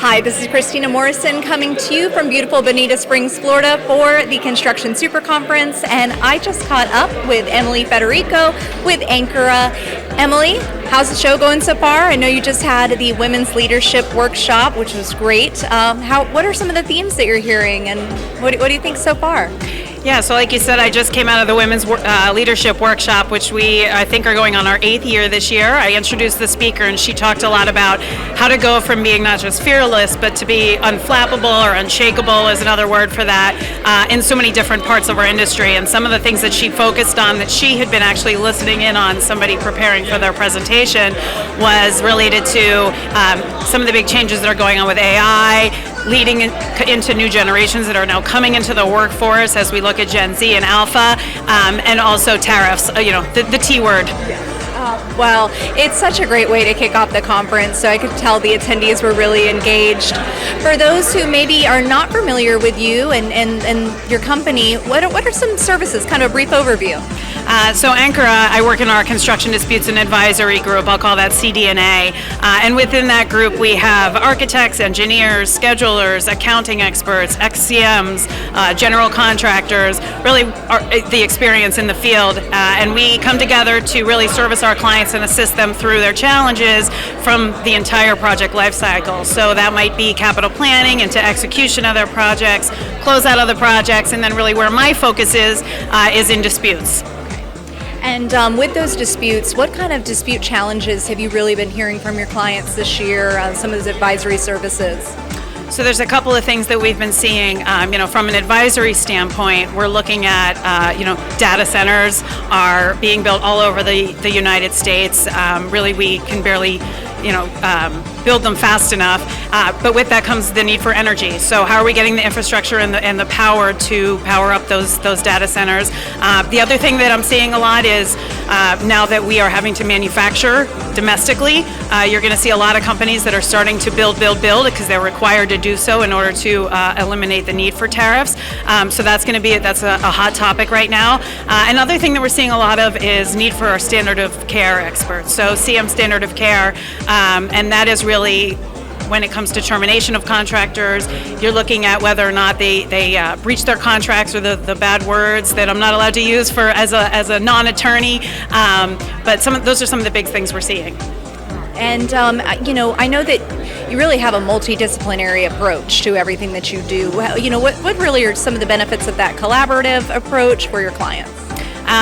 Hi, this is Christina Morrison coming to you from beautiful Bonita Springs, Florida for the Construction SuperConference, and I just caught up with Emily Federico with Ankura. Emily, how's the show going so far? I know you just had the Women's Leadership Workshop, which was great. What are some of the themes that you're hearing, and what do you think so far? Yeah, so like you said, I just came out of the Women's Leadership Workshop, which I think are going on our 8th year this year. I introduced the speaker, and she talked a lot about how to go from being not just fearless, but to be unflappable or unshakable is another word for that, in so many different parts of our industry. And some of the things that she focused on that she had been actually listening in on, somebody preparing for their presentation, was related to some of the big changes that are going on with AI, leading into new generations that are now coming into the workforce as we look at Gen Z and Alpha, and also tariffs, the T word. Well, it's such a great way to kick off the conference, so I could tell the attendees were really engaged. For those who maybe are not familiar with you and your company, what are some services, kind of a brief overview? So Ankura, I work in our Construction Disputes and Advisory group. I'll call that CDNA. And within that group, we have architects, engineers, schedulers, accounting experts, XCMs, general contractors, really the experience in the field. And we come together to really service our clients and assist them through their challenges from the entire project lifecycle. So that might be capital planning into execution of their projects, close out of the projects, and then really where my focus is in disputes. And with those disputes, what kind of dispute challenges have you really been hearing from your clients this year, some of those advisory services? So there's a couple of things that we've been seeing. From an advisory standpoint, we're looking at, data centers are being built all over the United States. Really, we can barely, build them fast enough. But with that comes the need for energy. So how are we getting the infrastructure and the power to power up those data centers? The other thing that I'm seeing a lot is now that we are having to manufacture domestically, you're going to see a lot of companies that are starting to build because they're required to do so in order to eliminate the need for tariffs. So that's a hot topic right now. Another thing that we're seeing a lot of is need for our standard of care experts. So CM standard of care, and that is really, when it comes to termination of contractors, you're looking at whether or not they breach their contracts, or the bad words that I'm not allowed to use as a non-attorney. But those are some of the big things we're seeing. And I know that you really have a multidisciplinary approach to everything that you do. What really are some of the benefits of that collaborative approach for your clients?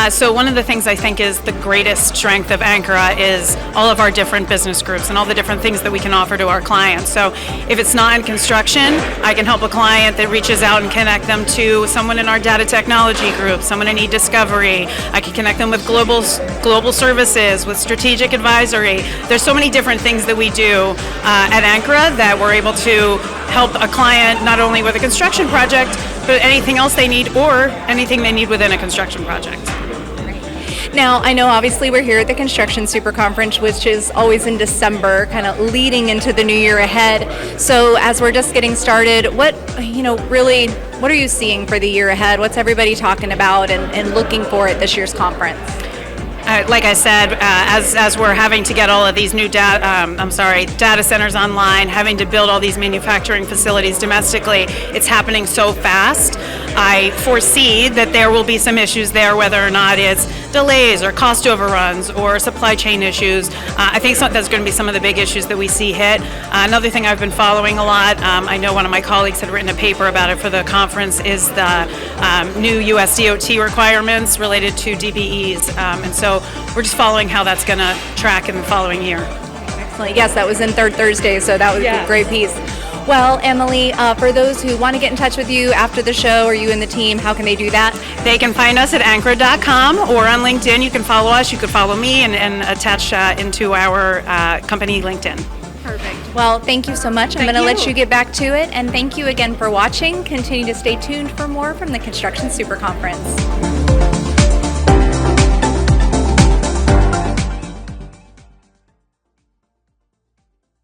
So one of the things I think is the greatest strength of Ankura is all of our different business groups and all the different things that we can offer to our clients. So if it's not in construction, I can help a client that reaches out and connect them to someone in our data technology group, someone in e-discovery. I can connect them with global services, with strategic advisory. There's so many different things that we do at Ankura that we're able to help a client not only with a construction project, but anything else they need or anything they need within a construction project. Now, I know obviously we're here at the Construction SuperConference, which is always in December, kind of leading into the new year ahead. So as we're just getting started, what are you seeing for the year ahead? What's everybody talking about and looking for at this year's conference? Like I said, as we're having to get all of these new data centers online, having to build all these manufacturing facilities domestically, it's happening so fast. I foresee that there will be some issues there, whether or not it's delays or cost overruns or supply chain issues. I think that's going to be some of the big issues that we see hit. Another thing I've been following a lot, I know one of my colleagues had written a paper about it for the conference, is the new US DOT requirements related to DPEs. And so we're just following how that's going to track in the following year. Excellent. Yes, that was in Third Thursday, so that was a great piece. Well, Emily, for those who want to get in touch with you after the show, or you and the team, how can they do that? They can find us at ankura.com or on LinkedIn. You can follow us. You can follow me and attach into our company LinkedIn. Perfect. Well, thank you so much. I'm going to let you get back to it. And thank you again for watching. Continue to stay tuned for more from the Construction SuperConference.